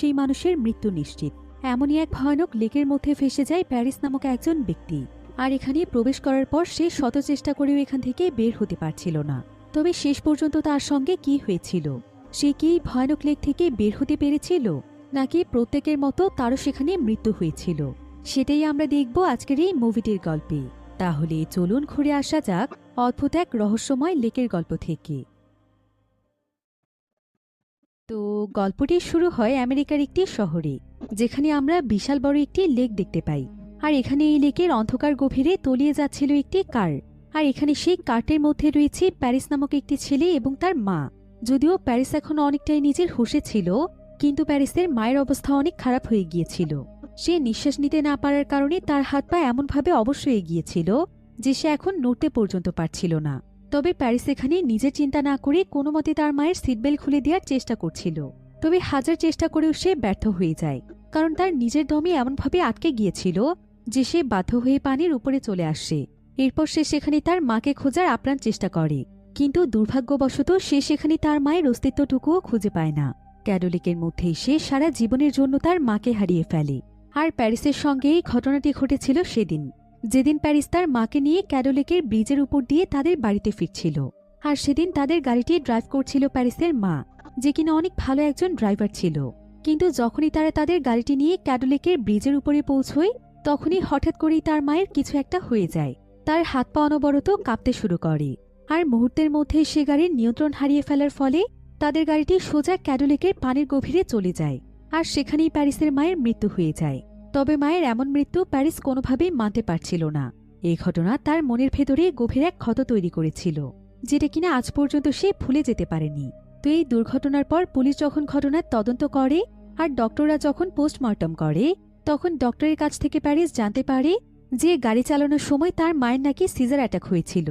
সেই মানুষের মৃত্যু নিশ্চিত। এমনই এক ভয়ানক লেকের মধ্যে ফেসে যায় প্যারিস নামক একজন ব্যক্তি। আর এখানে প্রবেশ করার পর সে শত চেষ্টা করেও এখান থেকে বের হতে পারছিল না। তবে শেষ পর্যন্ত তার সঙ্গে কি হয়েছিল? সে কি ভয়ানক লেক থেকে বের হতে পেরেছিল, নাকি প্রত্যেকের মতো তারও সেখানে মৃত্যু হয়েছিল? সেটাই আমরা দেখব আজকের এই মুভিটির গল্পে। তাহলে চলুন ঘুরে আসা যাক অদ্ভুত এক রহস্যময় লেকের গল্প থেকে। তো গল্পটি শুরু হয় আমেরিকার একটি শহরে, যেখানে আমরা বিশাল বড় একটি লেক দেখতে পাই। আর এখানে এই লেকের অন্ধকার গভীরে তলিয়ে যাচ্ছিল একটি কার। আর এখানে সেই কার্টের মধ্যে রয়েছে প্যারিস নামক একটি ছেলে এবং তার মা। যদিও প্যারিস এখন অনেকটাই নিজের হুঁশে ছিল, কিন্তু প্যারিসের মায়ের অবস্থা অনেক খারাপ হয়ে গিয়েছিল। সে নিঃশ্বাস নিতে না পারার কারণে তার হাত পা এমনভাবে অবশ হয়ে গিয়েছিল যে সে এখন নড়তে পর্যন্ত পারছিল না। তবে প্যারিস এখানে নিজের চিন্তা না করে কোনো মতে তার মায়ের সিটবেল্ট খুলে দেওয়ার চেষ্টা করছিল। তবে হাজার চেষ্টা করেও সে ব্যর্থ হয়ে যায়, কারণ তার নিজের দমে এমনভাবে আটকে গিয়েছিল যে সে বাধ্য হয়ে পানির উপরে চলে আসে। এরপর সে সেখানে তার মাকে খোঁজার আপ্রাণ চেষ্টা করে, কিন্তু দুর্ভাগ্যবশত সে সেখানে তার মায়ের অস্তিত্বটুকুও খুঁজে পায় না। ক্যাডোলিকের মধ্যেই সে সারা জীবনের জন্য তার মাকে হারিয়ে ফেলে। আর প্যারিসের সঙ্গে এই ঘটনাটি ঘটেছিল সেদিন, যেদিন প্যারিস তার মাকে নিয়ে ক্যাডোলিকের ব্রিজের উপর দিয়ে তাদের বাড়িতে ফিরছিল। আর সেদিন তাদের গাড়িটি ড্রাইভ করছিল প্যারিসের মা, যে কিনা অনেক ভালো একজন ড্রাইভার ছিল। কিন্তু যখনই তারা তাদের গাড়িটি নিয়ে ক্যাডোলিকের ব্রিজের উপরে পৌঁছয়, তখনই হঠাৎ করেই তার মায়ের কিছু একটা হয়ে যায়। তার হাত পা অনবরত কাঁপতে শুরু করে, আর মুহূর্তের মধ্যে সে গাড়ির নিয়ন্ত্রণ হারিয়ে ফেলার ফলে তাদের গাড়িটি সোজা ক্যাডোলিকের পানির গভীরে চলে যায়। আর সেখানেই প্যারিসের মায়ের মৃত্যু হয়ে যায়। তবে মায়ের এমন মৃত্যু প্যারিস কোনোভাবেই মানতে পারছিল না। এই ঘটনা তার মনের ভেতরে গভীর এক ক্ষত তৈরি করেছিল, যেটা কিনা আজ পর্যন্ত সে ভুলে যেতে পারেনি। তো এই দুর্ঘটনার পর পুলিশ যখন ঘটনার তদন্ত করে আর ডক্টররা যখন পোস্টমর্টম করে, তখন ডক্টরের কাছ থেকে প্যারিস জানতে পারে যে গাড়ি চালানোর সময় তার মায়ের নাকি সিজার অ্যাটাক হয়েছিল।